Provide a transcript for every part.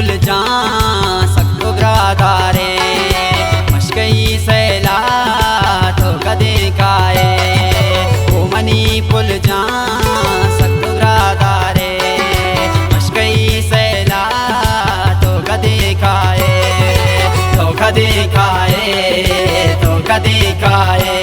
पुल जा सकतो ब्रादारे मशकई सैला तो कदे काए ओ मनी पुल जा सकतो ब्रादारे मशकई सैला तो कदे काए तो कदे काए तो कदे काए।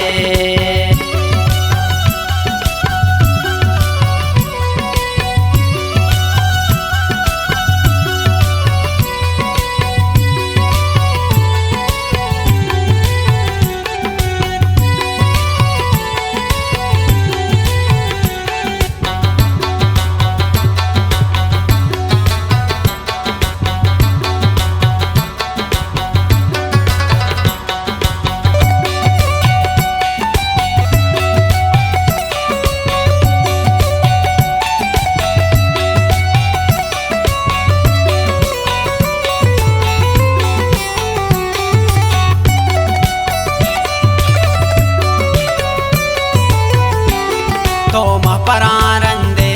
तो महपरारंदे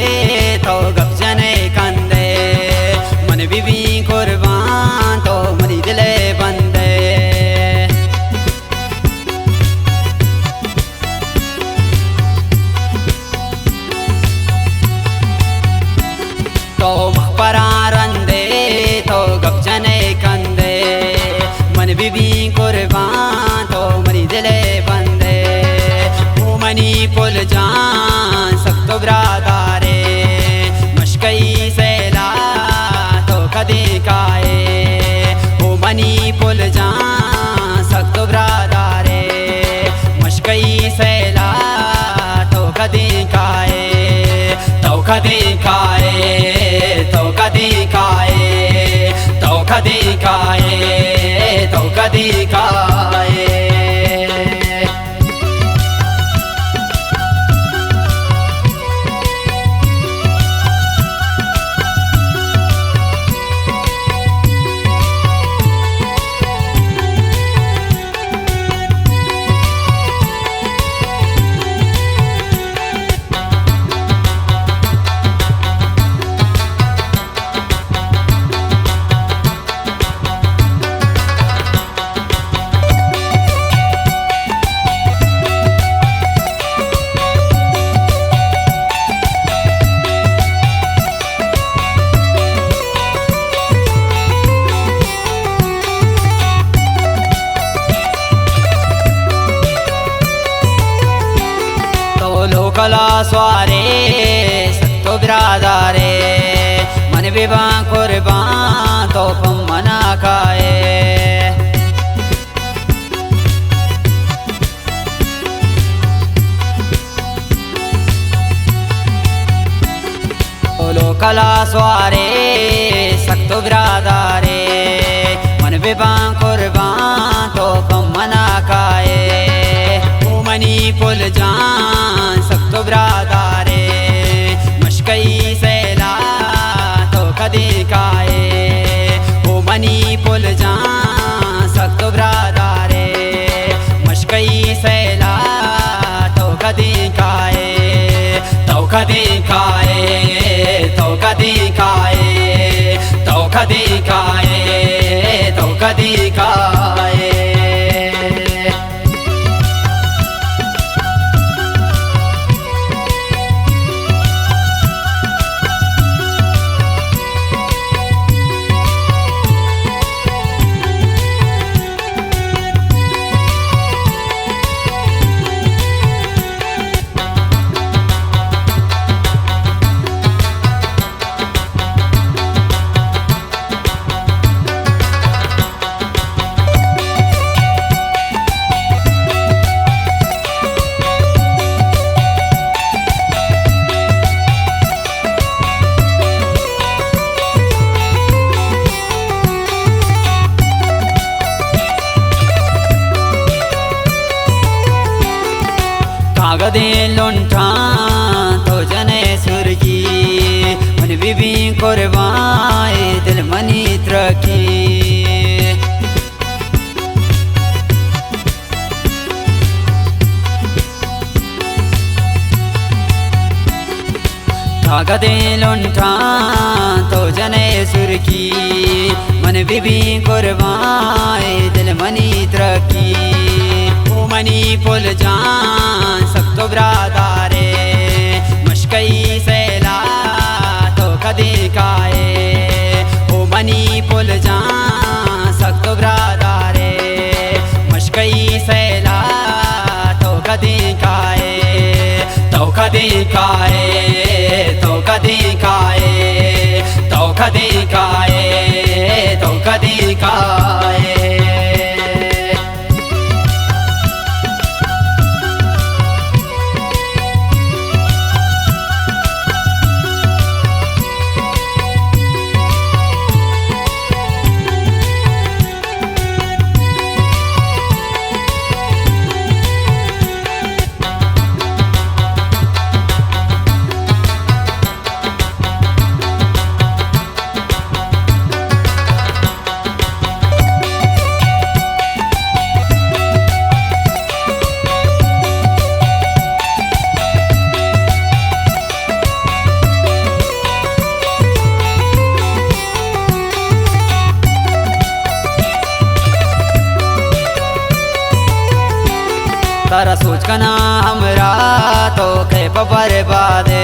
तो गपजने कंदे मन बीबी कुर्बान तो मरी दिले बंदे तो महपरारंदे तो गपजने कंदे मन बीबी कुर्बान तो मरी दिले बंदे मनी पुल जा सकतो ब्रादारे मशकई सैला तो कदे काए ओ मनी पुल जा सकतो ब्रादारे मशकई सैला तो कदे काए तो कदे काए तो कदे काए तो कदे काए तो कदे काए। लोकला स्वारे सकतो ब्रादारे मन बेबा कुर्बान तो पम मना खाए लोकला स्वारे सकतो ब्रादारे मन बेबा कुर्बान तो पम मना खाए मनी पुल जा सकतो ब्रादारे मशकई सैला तो कदे काए ओ मनी पुल जा सकतो ब्रादारे मशकई सैला तो कदे काए तो कदे काए तो कदे काए तो कदे काए तो कदे काए। कागदे लुंठा तो जने सुरगी मन बीबी कुर्बाए दिल मनी त्रकी कागदे लुंठा तो जने सुर्खी मन बीबी कुर्बान दिल मनी तरक्की ओ मनी पुल जान सब तो ब्रादारे मशकई सैला तो कदी काए ओ मनी पुल जान सब तो ब्रादारे मशकई सैला तो कदी काए तो कदी काए तो कदी काए तो कदी काए तो कदी काए। तारा सोच का ना हमरा तो के बर्बादे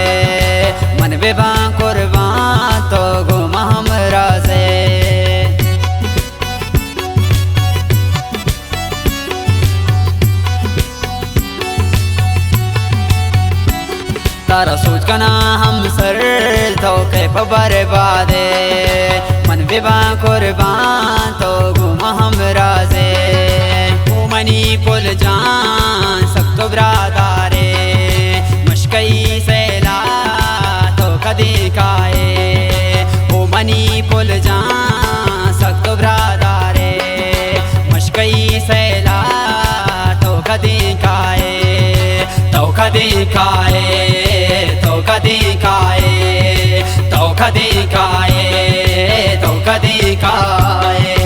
मन बेबा कुर्बान तो घुमा हमरा से तारा सोच का ना हम सर तो के बर्बादे मन बेबा कुर्बान तो घुमा हमरा से ओ मनी पुल जान सब तो ब्रादारे मशकई सैला तो कदी काए ओ मनी पुल जान सब तो ब्रादारे मशकई सैला तो कदी काए तो कदी काए तो कदी काए तो कदी काए तो कदी काए।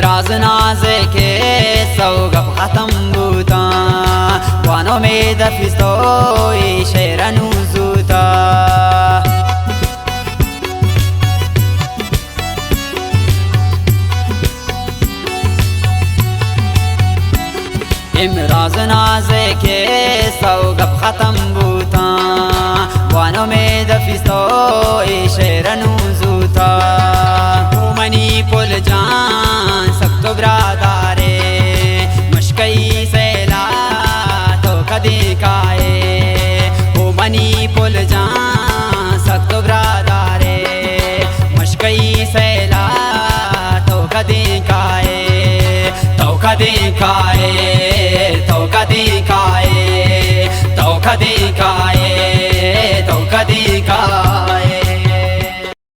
राज नाज के सौगब खत्म बूता वानों में दफिस्तो शेरनु जूता इमराज नाज के सौगब खत्म बूता वानों में दफिस्तो शेरनु जूता ओ मनी पुल जान सब तो ब्रादारे मशकई सैला तो कदी काए ओ मनी पुल जान सब तो ब्रादारे मशकई सैला तो कदी काए तो कदी काए तो कदी काए तो कदी काए तो कदी काए।